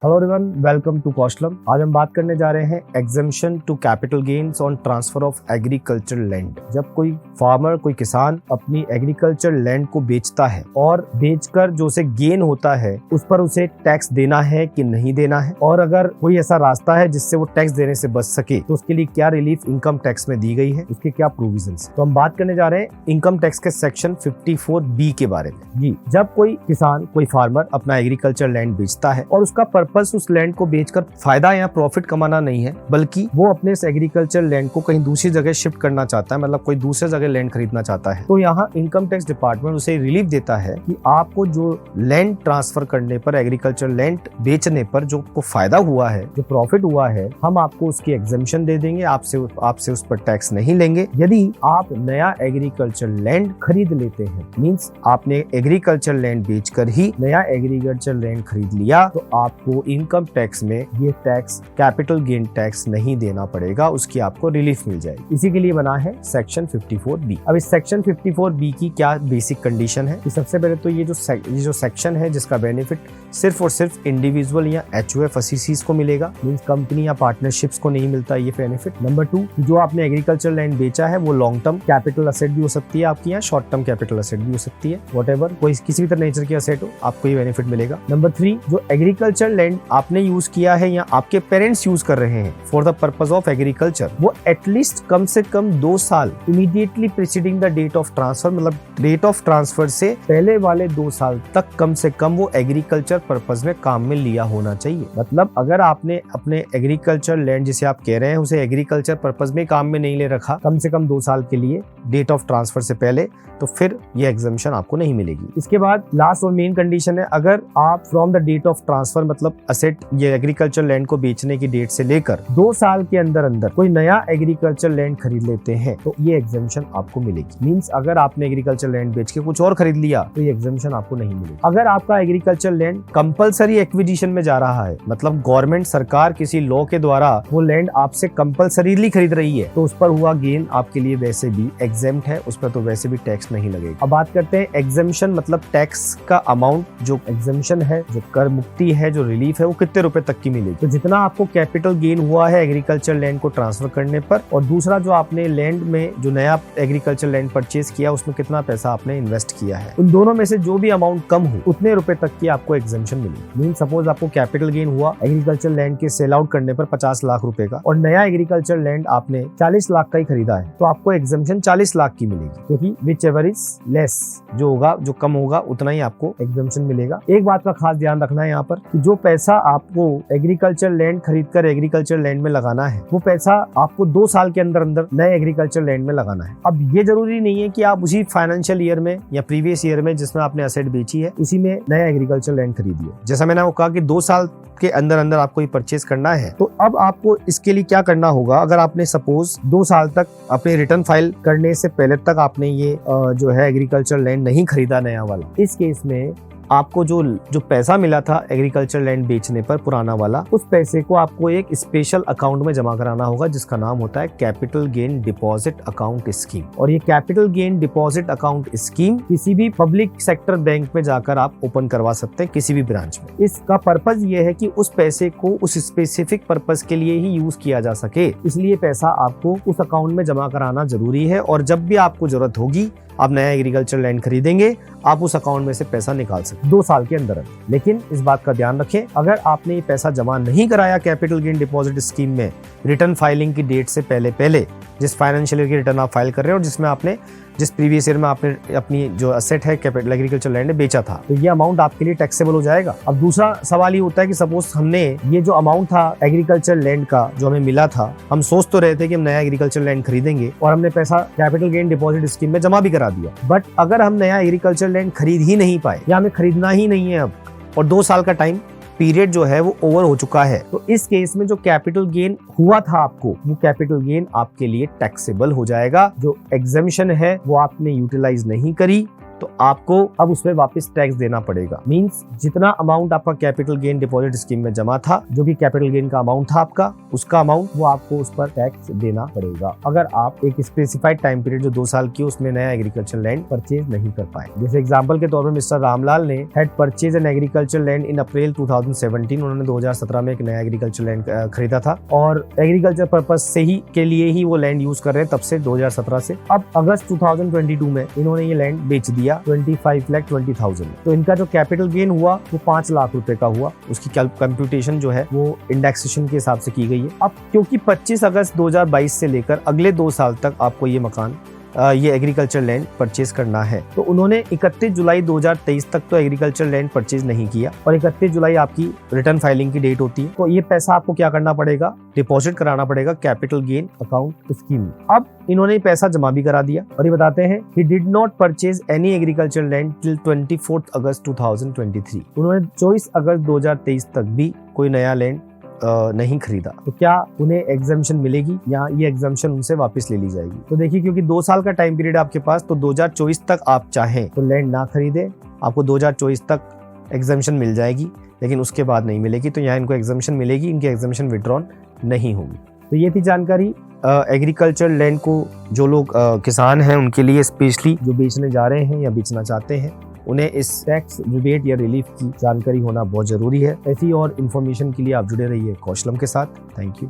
Hello everyone, welcome to Kaushalam. आज हम बात करने जा रहे हैं exemption to capital gains on transfer of agriculture land. जब कोई फार्मर, कोई किसान अपनी एग्रीकल्चर लैंड को बेचता है और बेचकर जो उसे गेन होता है उस पर उसे टैक्स देना है कि नहीं देना है, और अगर कोई ऐसा रास्ता है जिससे वो टैक्स देने से बच सके तो उसके लिए क्या रिलीफ इनकम टैक्स में दी गई है, उसके क्या प्रोविजंस। तो हम बात करने जा रहे हैं इनकम टैक्स के सेक्शन 54B के बारे में। जी, जब कोई किसान, कोई फार्मर अपना एग्रीकल्चर लैंड बेचता है और उसका पर्पस उस लैंड को बेचकर फायदा या प्रॉफिट कमाना नहीं है, बल्कि वो अपने इस एग्रीकल्चर लैंड को कहीं दूसरी जगह शिफ्ट करना चाहता है, मतलब कोई दूसरे जगह लैंड खरीदना चाहता है, तो यहाँ इनकम टैक्स डिपार्टमेंट उसे रिलीफ देता है कि आपको जो लैंड ट्रांसफर करने पर, एग्रीकल्चर लैंड बेचने पर जो को फायदा हुआ है, जो प्रॉफिट हुआ है, हम आपको उसकी एग्जेम्पशन दे देंगे, आपसे उस पर टैक्स नहीं लेंगे। यदि आप नया एग्रीकल्चर लैंड खरीद लेते हैं, मींस आपने एग्रीकल्चर लैंड बेचकर ही नया एग्रीकल्चर लैंड खरीद लिया, तो आपको इनकम टैक्स में ये टैक्स, कैपिटल गेन टैक्स नहीं देना पड़ेगा, उसकी आपको रिलीफ मिल जाएगी। इसी के लिए बना है सेक्शन 54B। अब इस सेक्शन 54B की क्या बेसिक कंडीशन है कि सबसे पहले तो ये जो सेक्शन है जिसका बेनिफिट सिर्फ और सिर्फ इंडिविजुअल या HUF को मिलेगा, मींस कंपनी या पार्टनरशिप्स को नहीं मिलता ये बेनिफिट। नंबर 2, जो आपने एग्रीकल्चर लैंड बेचा है वो लॉन्ग टर्म कैपिटल असेट भी हो सकती है आपकी, या शॉर्ट टर्म कैपिटल असेट भी हो सकती है, व्हाटएवर, कोई किसी भी तरह नेचर की असेट हो, आपको ये बेनिफिट मिलेगा। नंबर 3, जो एग्रीकल्चर लैंड आपने यूज किया है या आपके पेरेंट्स यूज कर रहे हैं for the purpose of agriculture, वो एटलीस्ट कम से कम 2 साल immediately preceding the date of transfer, मतलब डेट ऑफ ट्रांसफर से पहले वाले 2 साल तक कम से कम वो एग्रीकल्चर पर्पस में काम में लिया होना चाहिए। मतलब अगर आपने अपने एग्रीकल्चर लैंड जिसे आप कह रहे हैं उसे एग्रीकल्चर पर्पस में काम में नहीं ले रखा कम से कम 2 साल के लिए डेट ऑफ ट्रांसफर से पहले, तो फिर ये एग्जेम्पशन आपको नहीं मिलेगी। इसके बाद लास्ट और मेन कंडीशन है, अगर आप from the date of transfer, मतलब असेट, ये एग्रीकल्चर लैंड को बेचने की डेट से लेकर 2 साल के अंदर अंदर कोई नया एग्रीकल्चर लैंड खरीद लेते हैं तो ये एग्जेम्पशन आपको मिलेगी। मींस अगर आपने एग्रीकल्चर लैंड बेच के कुछ और खरीद लिया तो ये एग्जेम्पशन आपको नहीं मिलेगी। अगर आपका एग्रीकल्चर लैंड कंपलसरी एक्विजिशन में जा रहा है, मतलब गवर्नमेंट, सरकार किसी लॉ के द्वारा वो लैंड आपसे कंपलसरीली खरीद रही है, तो उस पर हुआ गेन आपके लिए वैसे भी एग्जेम्प्ट है, उस पर तो वैसे भी टैक्स नहीं लगेगा। अब बात करते हैं एग्जेम्पशन, मतलब टैक्स का अमाउंट, जो एग्जेम्पशन है, जो कर मुक्ति है, जो रिलीफ है, वो कितने रुपए तक की मिलेगी। तो जितना आपको कैपिटल गेन हुआ है एग्रीकल्चर लैंड को ट्रांसफर करने पर, और दूसरा जो आपने लैंड में जो नया एग्रीकल्चर लैंड परचेज किया उसमें कितना पैसा आपने इन्वेस्ट किया है, उन दोनों में से जो भी अमाउंट कम हो उतने रुपए तक की आपको एग्जेम्पशन मिलेगी। मीन सपोज आपको कैपिटल गेन हुआ एग्रीकल्चर लैंड के सेल आउट करने पर 50 लाख रुपए का, और नया एग्रीकल्चर लैंड आपने 40 लाख का ही खरीदा है, तो आपको एग्जेम्पशन 40 लाख की मिलेगी, क्योंकि विच एवर इज लेस, जो होगा, जो कम होगा उतना ही आपको एग्जेम्पशन मिलेगा। एक बात का खास ध्यान रखना है यहाँ पर कि जो पैसा आपको एग्रीकल्चर लैंड खरीदकर एग्रीकल्चर लैंड में लगाना है, वो पैसा आपको 2 साल के अंदर अंदर नए एग्रीकल्चर लैंड में लगाना है। अब ये जरूरी नहीं है कि आप उसी फाइनेंशियल ईयर में या प्रीवियस ईयर में जिसमें आपने एसेट बेची है उसी में नया एग्रीकल्चर लैंड खरीदिए। जैसा मैंने आपको कहा कि 2 साल के अंदर अंदर आपको ये परचेज करना है, तो अब आपको इसके लिए क्या करना होगा। अगर आपने सपोज 2 साल तक अपने रिटर्न फाइल करने से पहले तक आपने ये जो है एग्रीकल्चर लैंड नहीं खरीदा नया वाला, इस केस में आपको जो पैसा मिला था एग्रीकल्चर लैंड बेचने पर पुराना वाला, उस पैसे को आपको एक स्पेशल अकाउंट में जमा कराना होगा जिसका नाम होता है capital gain deposit account scheme. और ये capital gain deposit account scheme किसी भी पब्लिक सेक्टर बैंक में जाकर आप ओपन करवा सकते हैं, किसी भी ब्रांच में। इसका पर्पज ये है कि उस पैसे को उस स्पेसिफिक पर्पज के लिए ही यूज किया जा सके, इसलिए पैसा आपको उस अकाउंट में जमा कराना जरूरी है। और जब भी आपको जरूरत होगी, आप नया एग्रीकल्चर लैंड खरीदेंगे, आप उस अकाउंट में से पैसा निकाल सकते 2 साल के अंदर। लेकिन इस बात का ध्यान रखें, अगर आपने ये पैसा जमा नहीं कराया कैपिटल गेन डिपॉजिट स्कीम में रिटर्न फाइलिंग की डेट से पहले, जिस फाइनेंशियल ईयर की रिटर्न आप फाइल कर रहे हो और जिसमें आपने जिस प्रीवियस ईयर में आपने अपनी जो असेट है कैपिटल एग्रीकल्चर लैंड बेचा था, तो ये अमाउंट आपके लिए टैक्सेबल हो जाएगा। अब दूसरा सवाल ये होता है कि सपोज हमने ये जो अमाउंट था एग्रीकल्चर लैंड का जो हमें मिला था, हम सोच तो रहे थे कि हम नया एग्रीकल्चर लैंड खरीदेंगे और हमने पैसा कैपिटल गेन डिपॉजिट स्कीम में जमा भी करा दिया, बट अगर हम नया एग्रीकल्चर लैंड खरीद ही नहीं पाए या हमें खरीदना ही नहीं है अब, और 2 साल का टाइम पीरियड जो है वो ओवर हो चुका है, तो इस केस में जो कैपिटल गेन हुआ था आपको, वो कैपिटल गेन आपके लिए टैक्सेबल हो जाएगा। जो एग्जेम्पशन है वो आपने यूटिलाइज नहीं करी, तो आपको अब उस पर वापस टैक्स देना पड़ेगा। मींस जितना अमाउंट आपका कैपिटल गेन डिपॉजिट स्कीम में जमा था, जो भी कैपिटल गेन का अमाउंट था आपका, उसका अमाउंट वो आपको उस पर टैक्स देना पड़ेगा अगर आप एक स्पेसिफाइड टाइम पीरियड जो 2 साल की उसमें नया एग्रीकल्चर लैंड परचेज नहीं कर पाए। जैसे एग्जांपल के तौर पर मिस्टर रामलाल ने had purchase an agriculture land in April 2017। उन्होंने 2017 में एक नया एग्रीकल्चर लैंड खरीदा था और एग्रीकल्चर पर्पस से ही के लिए ही वो लैंड यूज कर रहे हैं तब से 2017 से। अब अगस्त 2022 में इन्होंने ये लैंड बेच दिया 25,20,000। तो इनका जो कैपिटल गेन हुआ वो 5 लाख रुपए का हुआ। उसकी कंप्यूटेशन जो है वो इंडेक्सेशन के हिसाब से की गई है। अब क्योंकि 25 अगस्त 2022 से लेकर अगले 2 साल तक आपको ये मकान ये एग्रीकल्चर लैंड परचेज करना है, तो उन्होंने 31 जुलाई 2023 तक तो एग्रीकल्चर लैंड परचेज नहीं किया और 31 जुलाई आपकी रिटर्न फाइलिंग की डेट होती है। तो ये पैसा आपको क्या करना पड़ेगा, डिपॉजिट कराना पड़ेगा कैपिटल गेन अकाउंट स्कीम में। अब इन्होंने पैसा जमा भी करा दिया और ये बताते हैं he did not purchase any agriculture land till 24 अगस्त 2023। उन्होंने 24 अगस्त 2023 तक भी कोई नया लैंड नहीं खरीदा। तो क्या उन्हें एग्जामिशन मिलेगी या ये एग्जामिशन उनसे वापस ले ली जाएगी? तो देखिए, क्योंकि 2 साल का टाइम पीरियड आपके पास, तो 2024 तक आप चाहें तो लैंड ना खरीदे, आपको 2024 तक एग्जामिशन मिल जाएगी, लेकिन उसके बाद नहीं मिलेगी। तो यहाँ इनको एग्जामिशन मिलेगी, इनकी एग्जामिशन विड्रॉन नहीं होगी। तो ये थी जानकारी एग्रीकल्चर लैंड को जो लोग किसान हैं उनके लिए, स्पेशली जो बेचने जा रहे हैं या बेचना चाहते हैं, उन्हें इस टैक्स रिबेट या रिलीफ की जानकारी होना बहुत जरूरी है। ऐसी और इन्फॉर्मेशन के लिए आप जुड़े रहिए कौशलम के साथ। Thank you.